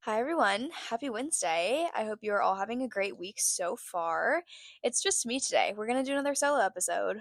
Hi, everyone. Happy Wednesday. I hope you are all having a great week so far. It's just me today. We're going to do another solo episode.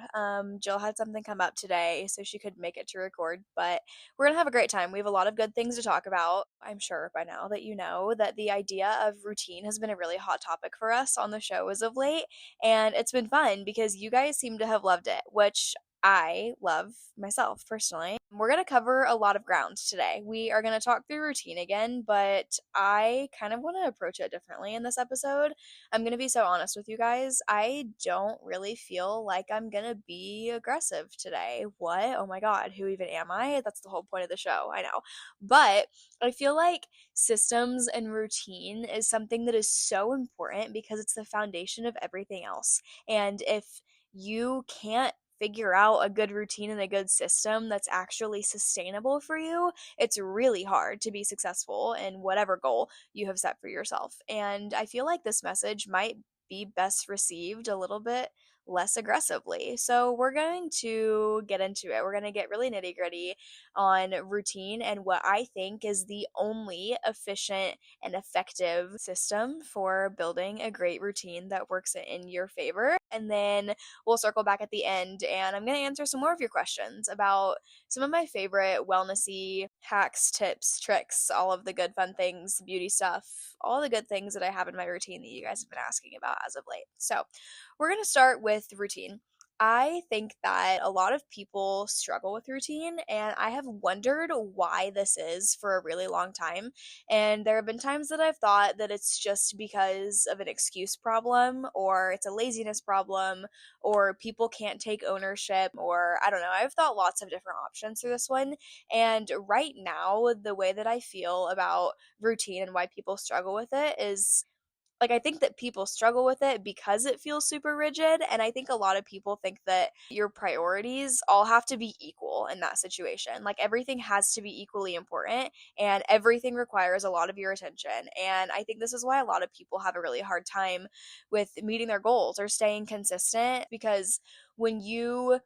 Jill had something come up today, so she could make it to record, but we're going to have a great time. We have a lot of good things to talk about. I'm sure by now that you know that the idea of routine has been a really hot topic for us on the show as of late, and it's been fun because you guys seem to have loved it, which I love myself personally. We're going to cover a lot of ground today. We are going to talk through routine again, but I kind of want to approach it differently in this episode. I'm going to be so honest with you guys. I don't really feel like I'm going to be aggressive today. What? Oh my God, who even am I? That's the whole point of the show. I know. But I feel like systems and routine is something that is so important because it's the foundation of everything else. And if you can't figure out a good routine and a good system that's actually sustainable for you, it's really hard to be successful in whatever goal you have set for yourself. And I feel like this message might be best received a little bit less aggressively. So we're going to get into it. We're going to get really nitty gritty on routine and what I think is the only efficient and effective system for building a great routine that works in your favor. And then we'll circle back at the end and I'm going to answer some more of your questions about some of my favorite wellnessy hacks, tips, tricks, all of the good fun things, beauty stuff, all the good things that I have in my routine that you guys have been asking about as of late. So, we're going to start with routine. I think that a lot of people struggle with routine, and I have wondered why this is for a really long time. And there have been times that I've thought that it's just because of an excuse problem, or it's a laziness problem, or people can't take ownership, or I don't know. I've thought lots of different options for this one. And right now, the way that I feel about routine and why people struggle with it is like I think that people struggle with it because it feels super rigid, and I think a lot of people think that your priorities all have to be equal in that situation. Like everything has to be equally important and everything requires a lot of your attention. And I think this is why a lot of people have a really hard time with meeting their goals or staying consistent because when you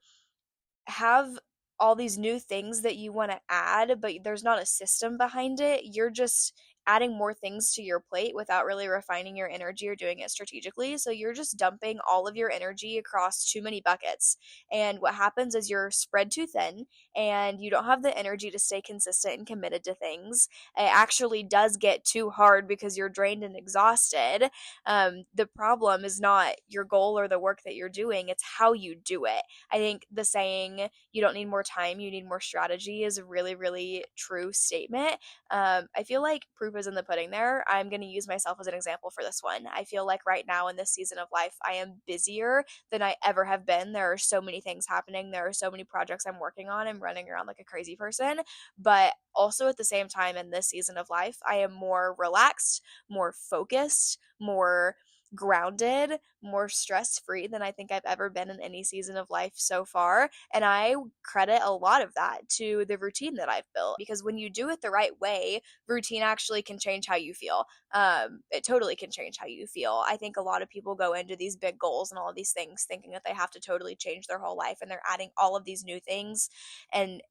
have all these new things that you want to add, but there's not a system behind it. You're just adding more things to your plate without really refining your energy or doing it strategically. So you're just dumping all of your energy across too many buckets. And what happens is you're spread too thin and you don't have the energy to stay consistent and committed to things. It actually does get too hard because you're drained and exhausted. The problem is not your goal or the work that you're doing, it's how you do it. I think the saying, you don't need more time, you need more strategy is a really, really true statement. I feel like proof is in the pudding there. I'm going to use myself as an example for this one. I feel like right now in this season of life, I am busier than I ever have been. There are so many things happening. There are so many projects I'm working on. I'm running around like a crazy person. But also at the same time, in this season of life, I am more relaxed, more focused, more grounded, more stress free than I think I've ever been in any season of life so far. And I credit a lot of that to the routine that I've built because when you do it the right way, routine actually can change how you feel. It totally can change how you feel. I think a lot of people go into these big goals and all of these things thinking that they have to totally change their whole life and they're adding all of these new things and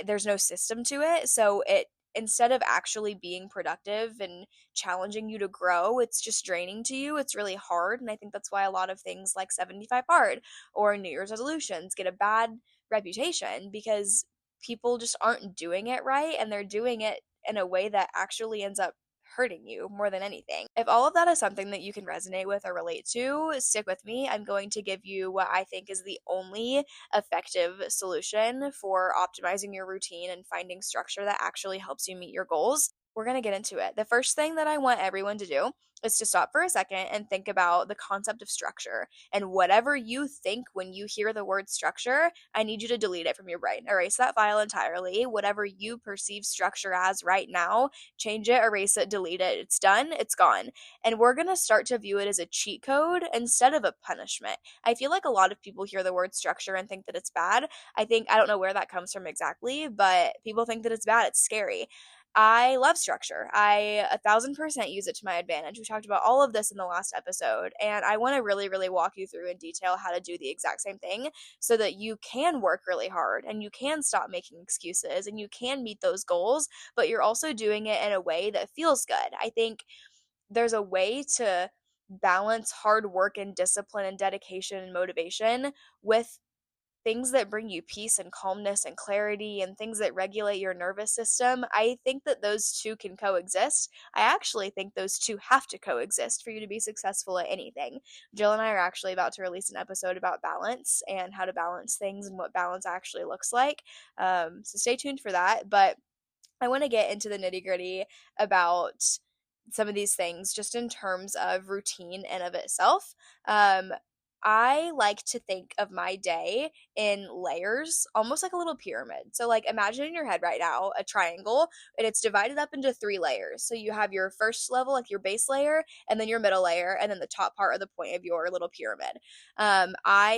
there's no system to it. So it instead of actually being productive and challenging you to grow, it's just draining to you. It's really hard. And I think that's why a lot of things like 75 hard or New Year's resolutions get a bad reputation because people just aren't doing it right and they're doing it in a way that actually ends up hurting you more than anything. If all of that is something that you can resonate with or relate to, stick with me. I'm going to give you what I think is the only effective solution for optimizing your routine and finding structure that actually helps you meet your goals. We're going to get into it. The first thing that I want everyone to do is to stop for a second and think about the concept of structure. And whatever you think when you hear the word structure, I need you to delete it from your brain. Erase that file entirely. Whatever you perceive structure as right now, change it, erase it, delete it. It's done, it's gone. And we're going to start to view it as a cheat code instead of a punishment. I feel like a lot of people hear the word structure and think that it's bad. I don't know where that comes from exactly, but people think that it's bad, it's scary. I love structure. I 1000% use it to my advantage. We talked about all of this in the last episode, and I want to really, really walk you through in detail how to do the exact same thing so that you can work really hard and you can stop making excuses and you can meet those goals, but you're also doing it in a way that feels good. I think there's a way to balance hard work and discipline and dedication and motivation with things that bring you peace and calmness and clarity and things that regulate your nervous system. I think that those two can coexist. I actually think those two have to coexist for you to be successful at anything. Jill and I are actually about to release an episode about balance and how to balance things and what balance actually looks like. So stay tuned for that. But I want to get into the nitty gritty about some of these things just in terms of routine and of itself. Um, I like to think of my day in layers, almost like a little pyramid. So, like, imagine in your head right now a triangle, and it's divided up into three layers. So, you have your first level, like your base layer, and then your middle layer, and then the top part of the point of your little pyramid.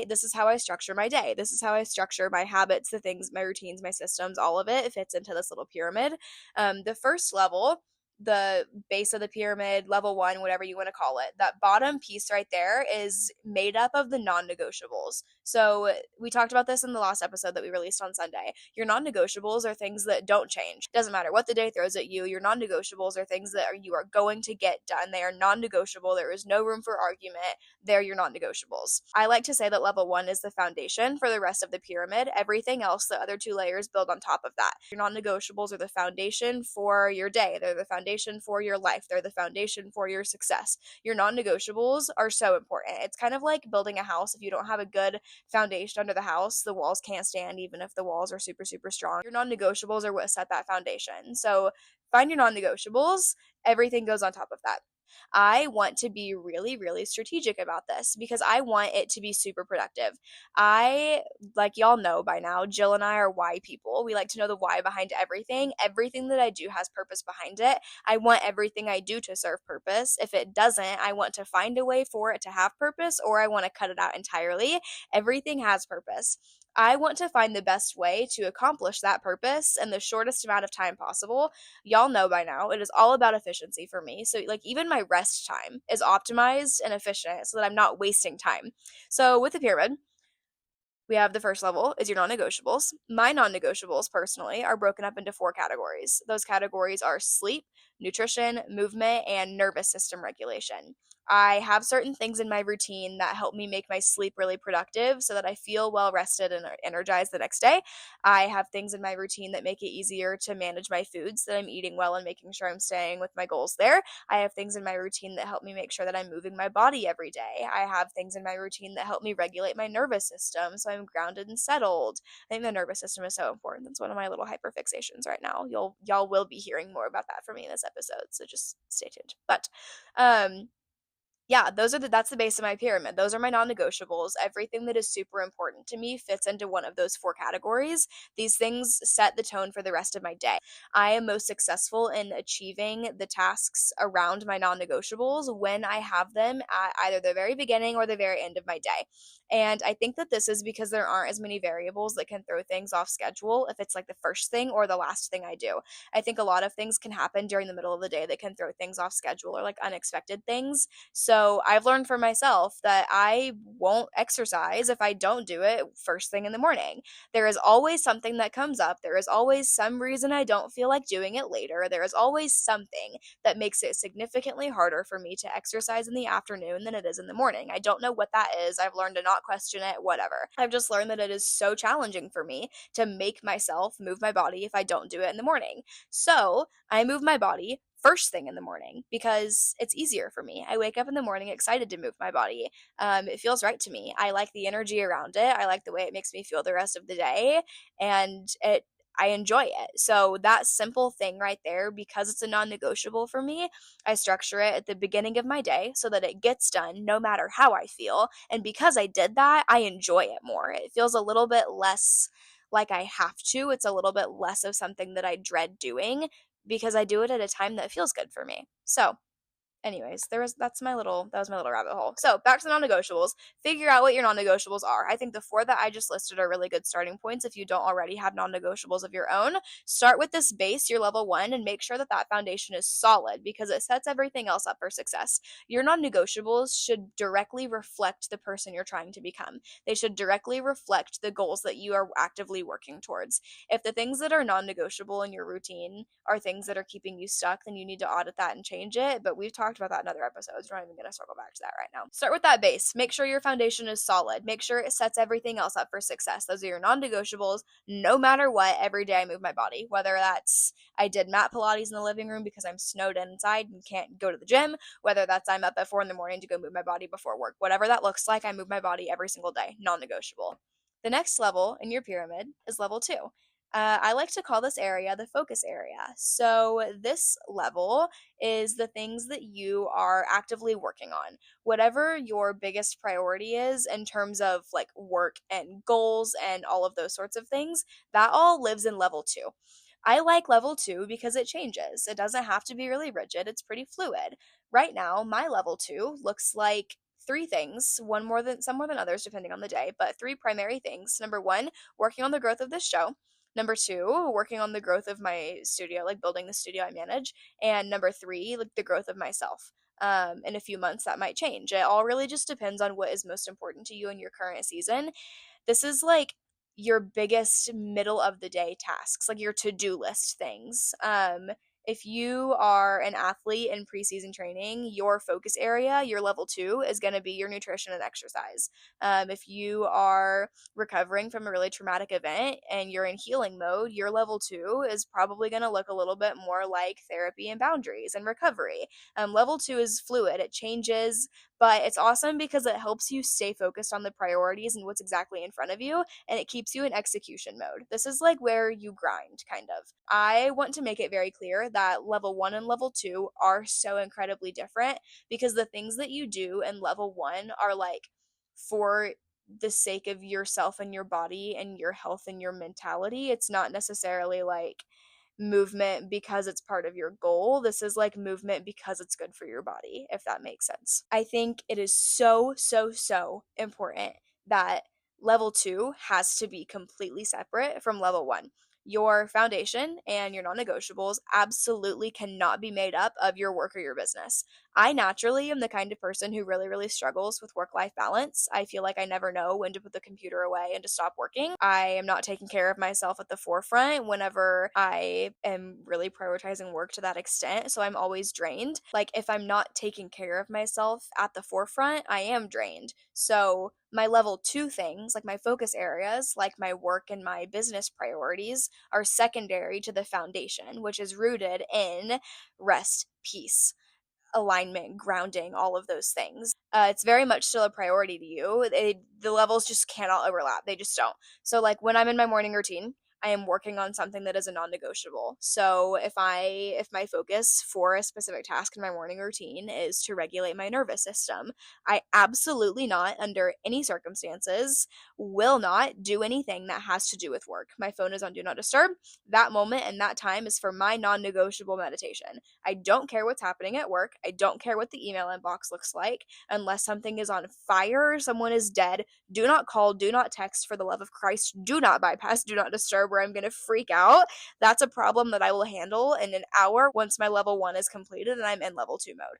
This is how I structure my day. This is how I structure my habits, the things, my routines, my systems, all of it fits into this little pyramid. The first level, the base of the pyramid, level one, whatever you want to call it, that bottom piece right there is made up of the non-negotiables. So we talked about this in the last episode that we released on Sunday. Your non-negotiables are things that don't change. Doesn't matter what the day throws at you. Your non-negotiables are things that you are going to get done. They are non-negotiable. There is no room for argument. They're your non-negotiables. I like to say that level one is the foundation for the rest of the pyramid. Everything else, the other two layers, build on top of that. Your non-negotiables are the foundation for your day. They're the foundation for your life. They're the foundation for your success. Your non-negotiables are so important. It's kind of like building a house. If you don't have a good foundation under the house, the walls can't stand even if the walls are super, super strong. Your non-negotiables are what set that foundation. So find your non-negotiables. Everything goes on top of that. I want to be really, really strategic about this because I want it to be super productive. Like y'all know by now, Jill and I are why people. We like to know the why behind everything. Everything that I do has purpose behind it. I want everything I do to serve purpose. If it doesn't, I want to find a way for it to have purpose or I want to cut it out entirely. Everything has purpose. I want to find the best way to accomplish that purpose in the shortest amount of time possible. Y'all know by now, it is all about efficiency for me. So, like, even my rest time is optimized and efficient so that I'm not wasting time. So, with the pyramid, we have the first level is your non-negotiables. My non-negotiables personally are broken up into four categories. Those categories are sleep, nutrition, movement, and nervous system regulation. I have certain things in my routine that help me make my sleep really productive so that I feel well rested and energized the next day. I have things in my routine that make it easier to manage my foods, that I'm eating well and making sure I'm staying with my goals there. I have things in my routine that help me make sure that I'm moving my body every day. I have things in my routine that help me regulate my nervous system so I'm grounded and settled. I think the nervous system is so important. That's one of my little hyperfixations right now. Y'all will be hearing more about that from me in this episode, so just stay tuned. But yeah, that's the base of my pyramid. Those are my non-negotiables. Everything that is super important to me fits into one of those four categories. These things set the tone for the rest of my day. I am most successful in achieving the tasks around my non-negotiables when I have them at either the very beginning or the very end of my day. And I think that this is because there aren't as many variables that can throw things off schedule if it's like the first thing or the last thing I do. I think a lot of things can happen during the middle of the day that can throw things off schedule or like unexpected things. So I've learned for myself that I won't exercise if I don't do it first thing in the morning. There is always something that comes up. There is always some reason I don't feel like doing it later. There is always something that makes it significantly harder for me to exercise in the afternoon than it is in the morning. I don't know what that is. I've learned to not question it, whatever. I've just learned that it is so challenging for me to make myself move my body if I don't do it in the morning. So I move my body first thing in the morning because it's easier for me. I wake up in the morning excited to move my body. It feels right to me. I like the energy around it. I like the way it makes me feel the rest of the day, and I enjoy it. So that simple thing right there, because it's a non-negotiable for me, I structure it at the beginning of my day so that it gets done no matter how I feel. And because I did that, I enjoy it more. It feels a little bit less like I have to. It's a little bit less of something that I dread doing because I do it at a time that feels good for me. So Anyways, that was my little rabbit hole. So back to the non-negotiables. Figure out what your non-negotiables are. I think the four that I just listed are really good starting points if you don't already have non-negotiables of your own. Start with this base, your level one, and make sure that that foundation is solid because it sets everything else up for success. Your non-negotiables should directly reflect the person you're trying to become. They should directly reflect the goals that you are actively working towards. If the things that are non-negotiable in your routine are things that are keeping you stuck, then you need to audit that and change it. But we've talked about that in other episodes. We're not even going to circle back to that right now. Start with that base. Make sure your foundation is solid. Make sure it sets everything else up for success. Those are your non-negotiables. No matter what, every day I move my body. Whether that's I did mat Pilates in the living room because I'm snowed inside and can't go to the gym, whether that's I'm up at 4 a.m. to go move my body before work. Whatever that looks like, I move my body every single day. Non-negotiable. The next level in your pyramid is level 2. I like to call this area the focus area. So, this level is the things that you are actively working on. Whatever your biggest priority is in terms of like work and goals and all of those sorts of things, that all lives in level 2. I like level 2 because it changes. It doesn't have to be really rigid, it's pretty fluid. Right now, my level 2 looks like three things, some more than others depending on the day, but three primary things. Number 1, working on the growth of this show. Number 2, working on the growth of my studio, like building the studio I manage. And number 3, like the growth of myself. In a few months, that might change. It all really just depends on what is most important to you in your current season. This is like your biggest middle of the day tasks, like your to-do list things. If you are an athlete in preseason training, your focus area, your level 2, is going to be your nutrition and exercise. If you are recovering from a really traumatic event and you're in healing mode, your level 2 is probably going to look a little bit more like therapy and boundaries and recovery. Level 2 is fluid, it changes, but it's awesome because it helps you stay focused on the priorities and what's exactly in front of you, and it keeps you in execution mode. This is like where you grind, kind of. I want to make it very clear that level 1 and level 2 are so incredibly different because the things that you do in level 1 are like for the sake of yourself and your body and your health and your mentality. It's not necessarily like movement because it's part of your goal. This is like movement because it's good for your body, if that makes sense. I think it is so, so, so important that level 2 has to be completely separate from level 1. Your foundation and your non-negotiables absolutely cannot be made up of your work or your business. I naturally am the kind of person who really, really struggles with work-life balance. I feel like I never know when to put the computer away and to stop working. I am not taking care of myself at the forefront whenever I am really prioritizing work to that extent. So I'm always drained. Like if I'm not taking care of myself at the forefront, I am drained. So my level 2 things, like my focus areas, like my work and my business priorities, are secondary to the foundation, which is rooted in rest, peace, alignment, grounding, all of those things. It's very much still a priority to you. The levels just cannot overlap. They just don't. So, like when I'm in my morning routine, I am working on something that is a non-negotiable. So if my focus for a specific task in my morning routine is to regulate my nervous system, I absolutely not, under any circumstances, will not do anything that has to do with work. My phone is on do not disturb. That moment and that time is for my non-negotiable meditation. I don't care what's happening at work. I don't care what the email inbox looks like unless something is on fire, someone is dead. Do not call, do not text, for the love of Christ. Do not bypass, do not disturb, where I'm going to freak out. That's a problem that I will handle in an hour once my level 1 is completed and I'm in level 2 mode.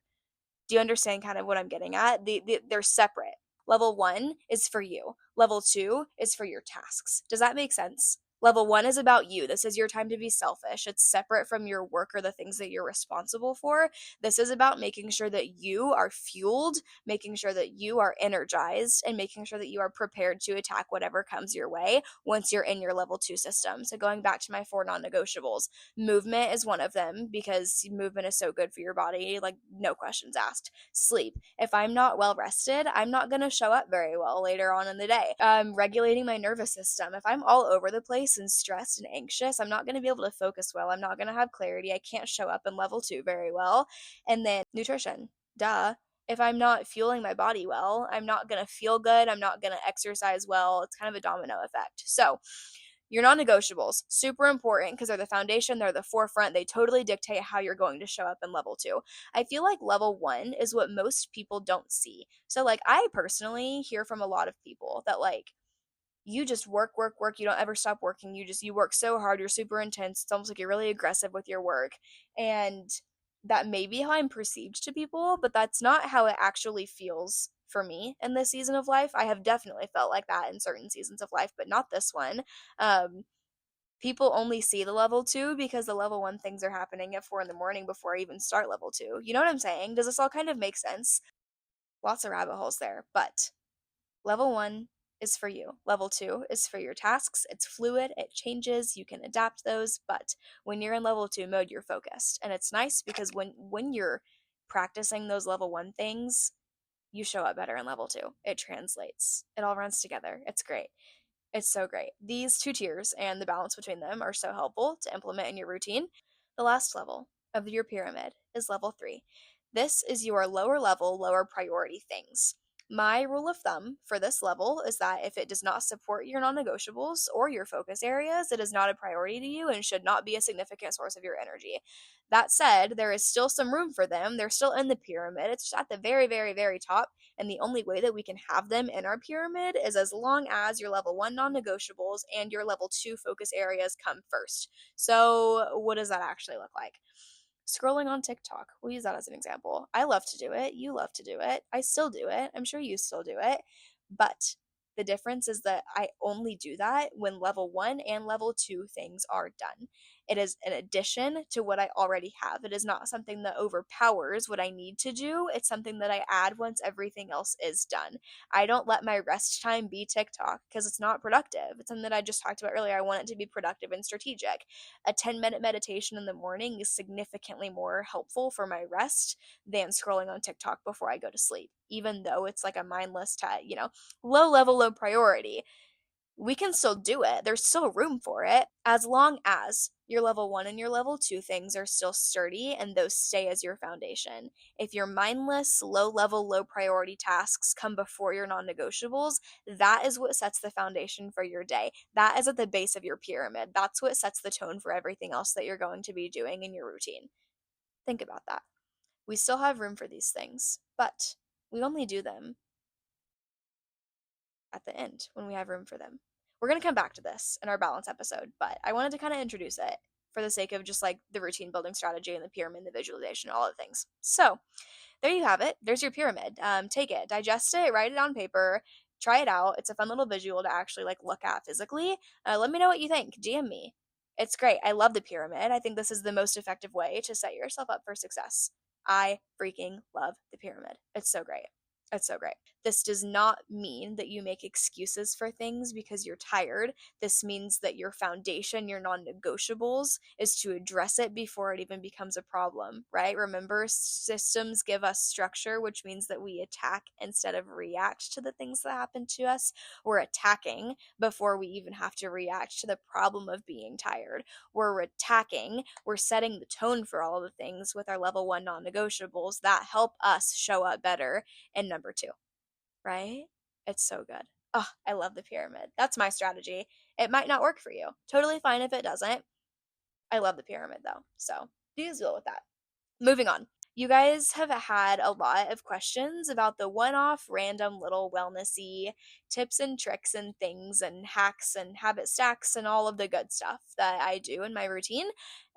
Do you understand kind of what I'm getting at? They're separate. Level 1 is for you. Level 2 is for your tasks. Does that make sense? Level 1 is about you. This is your time to be selfish. It's separate from your work or the things that you're responsible for. This is about making sure that you are fueled, making sure that you are energized, and making sure that you are prepared to attack whatever comes your way once you're in your level 2 system. So going back to my 4 non-negotiables, movement is one of them because movement is so good for your body, like no questions asked. Sleep. If I'm not well rested, I'm not going to show up very well later on in the day. Regulating my nervous system. If I'm all over the place and stressed and anxious, I'm not going to be able to focus well. I'm not going to have clarity. I can't show up in level 2 very well. And then nutrition. Duh. If I'm not fueling my body well, I'm not going to feel good. I'm not going to exercise well. It's kind of a domino effect. So Your non-negotiables, super important because they're the foundation, they're the forefront, they totally dictate how you're going to show up in level 2. I feel like level 1 is what most people don't see. So like I personally hear from a lot of people that like you just work, work, work. You don't ever stop working. You work so hard. You're super intense. It's almost like you're really aggressive with your work. And that may be how I'm perceived to people, but that's not how it actually feels for me in this season of life. I have definitely felt like that in certain seasons of life, but not this one. Um, People only see the level 2 because the level 1 things are happening at 4 in the morning before I even start level 2. You know what I'm saying? Does this all kind of make sense? Lots of rabbit holes there, but level 1 is for you. Level 2 is for your tasks. It's fluid, it changes, you can adapt those, but when you're in level 2 mode, you're focused. And it's nice because when you're practicing those level 1 things, you show up better in level 2. It translates. It all runs together. It's great. It's so great. These two tiers and the balance between them are so helpful to implement in your routine. The last level of your pyramid is level 3. This is your lower level, lower priority things. My rule of thumb for this level is that if it does not support your non negotiables or your focus areas, it is not a priority to you and should not be a significant source of your energy. That said, there is still some room for them. They're still in the pyramid. It's just at the very, very, very top. And the only way that we can have them in our pyramid is as long as your level 1 non negotiables and your level 2 focus areas come first. So, what does that actually look like? Scrolling on TikTok. We'll use that as an example. I love to do it. You love to do it. I still do it. I'm sure you still do it. But the difference is that I only do that when level 1 and level 2 things are done. It is an addition to what I already have. It is not something that overpowers what I need to do. It's something that I add once everything else is done. I don't let my rest time be TikTok because it's not productive. It's something that I just talked about earlier. I want it to be productive and strategic. A 10-minute meditation in the morning is significantly more helpful for my rest than scrolling on TikTok before I go to sleep, even though it's like a mindless, low level, low priority. We can still do it. There's still room for it as long as your level 1 and your level 2 things are still sturdy and those stay as your foundation. If your mindless, low level, low priority tasks come before your non negotiables, that is what sets the foundation for your day. That is at the base of your pyramid. That's what sets the tone for everything else that you're going to be doing in your routine. Think about that. We still have room for these things, but we only do them at the end when we have room for them. We're going to come back to this in our balance episode, but I wanted to kind of introduce it for the sake of just like the routine building strategy and the pyramid, the visualization, all the things. So there you have it. There's your pyramid. Take it, digest it, write it on paper, try it out. It's a fun little visual to actually like look at physically. Let me know what you think. DM me. It's great. I love the pyramid. I think this is the most effective way to set yourself up for success. I freaking love the pyramid. It's so great. It's so great. This does not mean that you make excuses for things because you're tired. This means that your foundation, your non negotiables, is to address it before it even becomes a problem, right? Remember, systems give us structure, which means that we attack instead of react to the things that happen to us. We're attacking before we even have to react to the problem of being tired. We're attacking, we're setting the tone for all of the things with our level 1 non negotiables that help us show up better in number 2, right? It's so good. Oh, I love the pyramid. That's my strategy. It might not work for you. Totally fine if it doesn't. I love the pyramid though. So please deal with that. Moving on. You guys have had a lot of questions about the one-off random little wellnessy tips and tricks and things and hacks and habit stacks and all of the good stuff that I do in my routine,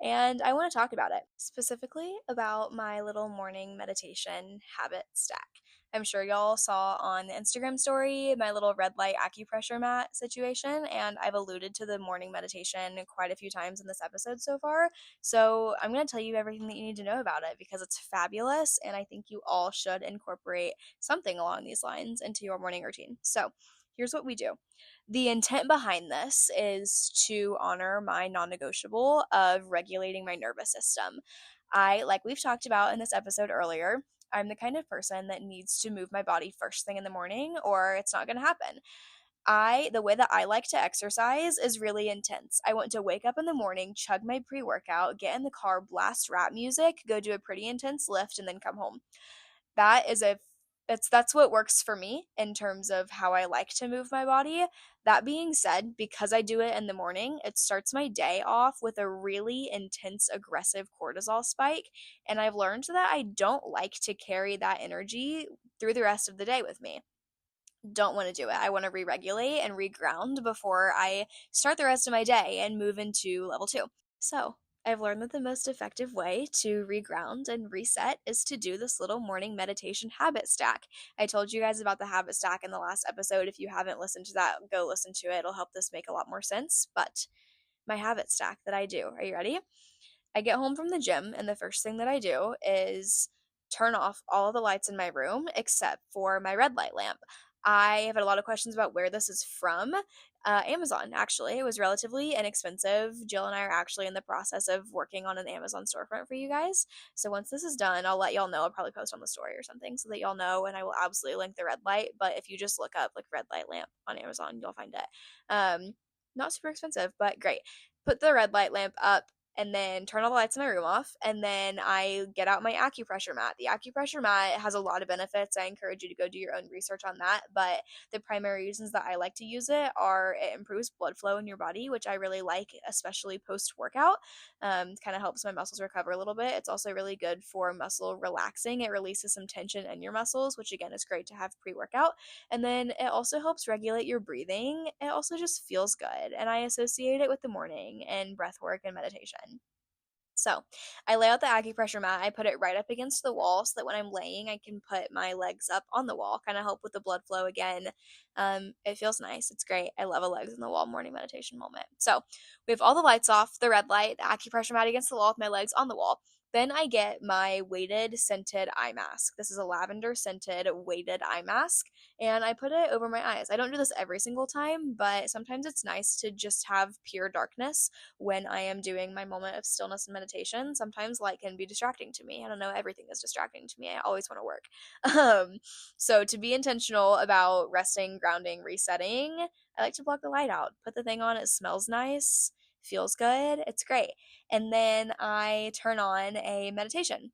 and I want to talk about it, specifically about my little morning meditation habit stack. I'm sure y'all saw on the Instagram story my little red light acupressure mat situation, and I've alluded to the morning meditation quite a few times in this episode so far. So I'm going to tell you everything that you need to know about it because it's fabulous, and I think you all should incorporate something along these lines into your morning routine. So here's what we do. The intent behind this is to honor my non-negotiable of regulating my nervous system. Like we've talked about in this episode earlier, I'm the kind of person that needs to move my body first thing in the morning or it's not going to happen. The way that I like to exercise is really intense. I want to wake up in the morning, chug my pre-workout, get in the car, blast rap music, go do a pretty intense lift, and then come home. That is a That's what works for me in terms of how I like to move my body. That being said, because I do it in the morning, it starts my day off with a really intense aggressive cortisol spike, and I've learned that I don't like to carry that energy through the rest of the day with me. Don't want to do it. I want to re-regulate and reground before I start the rest of my day and move into level 2. So, I've learned that the most effective way to reground and reset is to do this little morning meditation habit stack. I told you guys about the habit stack in the last episode. If you haven't listened to that, go listen to it. It'll help this make a lot more sense. But my habit stack that I do, are you ready? I get home from the gym, and the first thing that I do is turn off all of the lights in my room except for my red light lamp. I have had a lot of questions about where this is from. Amazon, actually. It was relatively inexpensive. Jill and I are actually in the process of working on an Amazon storefront for you guys. So once this is done, I'll let y'all know. I'll probably post on the story or something so that y'all know, and I will absolutely link the red light. But if you just look up like red light lamp on Amazon, you'll find it. Not super expensive, but great. Put the red light lamp up and then turn all the lights in my room off, and then I get out my acupressure mat. The acupressure mat has a lot of benefits. I encourage you to go do your own research on that, but the primary reasons that I like to use it are it improves blood flow in your body, which I really like, especially post-workout. Kind of helps my muscles recover a little bit. It's also really good for muscle relaxing. It releases some tension in your muscles, which again is great to have pre-workout. And then it also helps regulate your breathing. It also just feels good, and I associate it with the morning and breath work and meditation. So I lay out the acupressure mat. I put it right up against the wall so that when I'm laying, I can put my legs up on the wall, kind of help with the blood flow again. It feels nice. It's great. I love a legs on the wall morning meditation moment. So we have all the lights off, the red light, the acupressure mat against the wall with my legs on the wall. Then I get my weighted scented eye mask. This is a lavender scented weighted eye mask, and I put it over my eyes. I don't do this every single time, but sometimes it's nice to just have pure darkness when I am doing my moment of stillness and meditation. Sometimes light can be distracting to me. I don't know, everything is distracting to me. I always want to work. Um, so to be intentional about resting, grounding, resetting, I like to block the light out. Put the thing on, it smells nice, feels good, it's great. And then I turn on a meditation.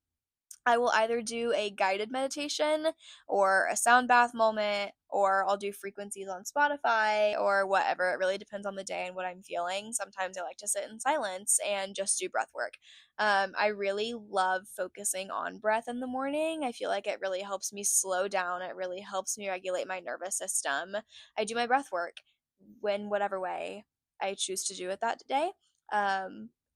I will either do a guided meditation or a sound bath moment, or I'll do frequencies on Spotify or whatever. It really depends on the day and what I'm feeling. Sometimes I like to sit in silence and just do breath work. I really love focusing on breath in the morning. I feel like it really helps me slow down. It really helps me regulate my nervous system. I do my breath work in whatever way I choose to do it that day.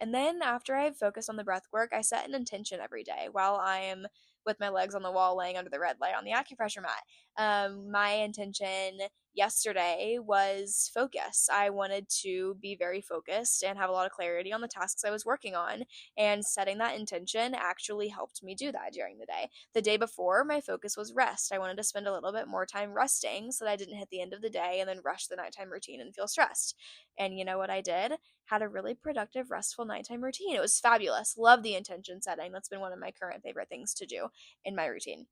And then after I've focused on the breath work, I set an intention every day while I am with my legs on the wall laying under the red light on the acupressure mat. My intention yesterday was focus. I wanted to be very focused and have a lot of clarity on the tasks I was working on, and setting that intention actually helped me do that during the day. The day before, my focus was rest. I wanted to spend a little bit more time resting so that I didn't hit the end of the day and then rush the nighttime routine and feel stressed. And you know what I did? Had a really productive, restful nighttime routine. It was fabulous. Love the intention setting. That's been one of my current favorite things to do in my routine.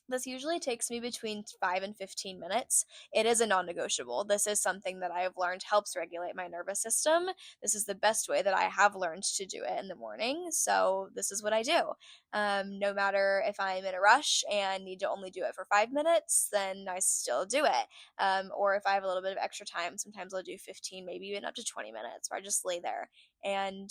This usually takes me between 5 and 15 minutes. It is a non negotiable. This is something that I have learned helps regulate my nervous system. This is the best way that I have learned to do it in the morning. So, this is what I do. No matter if I'm in a rush and need to only do it for 5 minutes, then I still do it. Or if I have a little bit of extra time, sometimes I'll do 15, maybe even up to 20 minutes where I just lay there and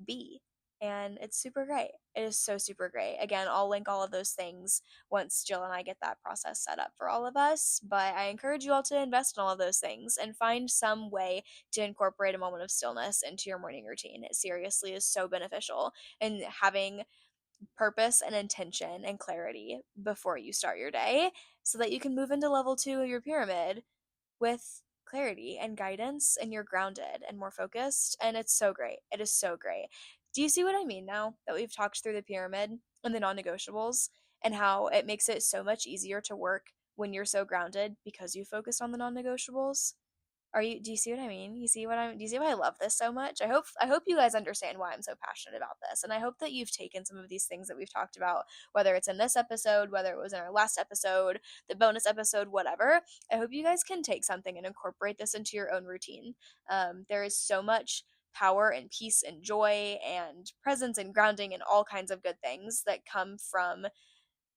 be. And it's super great. It is so super great. Again, I'll link all of those things once Jill and I get that process set up for all of us. But I encourage you all to invest in all of those things and find some way to incorporate a moment of stillness into your morning routine. It seriously is so beneficial. And having purpose and intention and clarity before you start your day so that you can move into level 2 of your pyramid with clarity and guidance, and you're grounded and more focused, and it's so great. It is so great. Do you see what I mean now that we've talked through the pyramid and the non-negotiables, and how it makes it so much easier to work when you're so grounded because you focused on the non-negotiables? Do you see what I mean? Do you see why I love this so much? I hope you guys understand why I'm so passionate about this. And I hope that you've taken some of these things that we've talked about, whether it's in this episode, whether it was in our last episode, the bonus episode, whatever. I hope you guys can take something and incorporate this into your own routine. There is so much power and peace and joy and presence and grounding and all kinds of good things that come from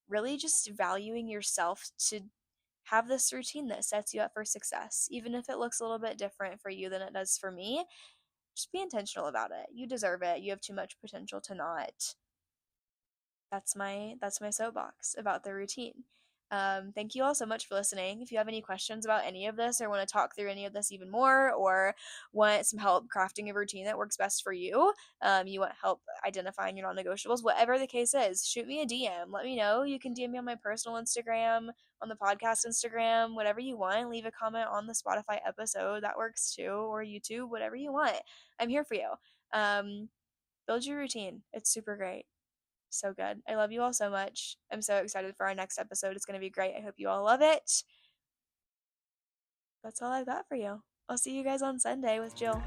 really just valuing yourself to have this routine that sets you up for success, even if it looks a little bit different for you than it does for me. Just be intentional about it. You deserve it. You have too much potential to not. That's my soapbox about the routine. Thank you all so much for listening. If you have any questions about any of this or want to talk through any of this even more, or want some help crafting a routine that works best for you, you want help identifying your non-negotiables, whatever the case is, shoot me a DM. Let me know. You can DM me on my personal Instagram, on the podcast Instagram, whatever you want. Leave a comment on the Spotify episode. That works too, or YouTube, whatever you want. I'm here for you. Um, Build your routine. It's super great. So good. I love you all so much. I'm so excited for our next episode. It's going to be great. I hope you all love it. That's all I've got for you. I'll see you guys on Sunday with Jill.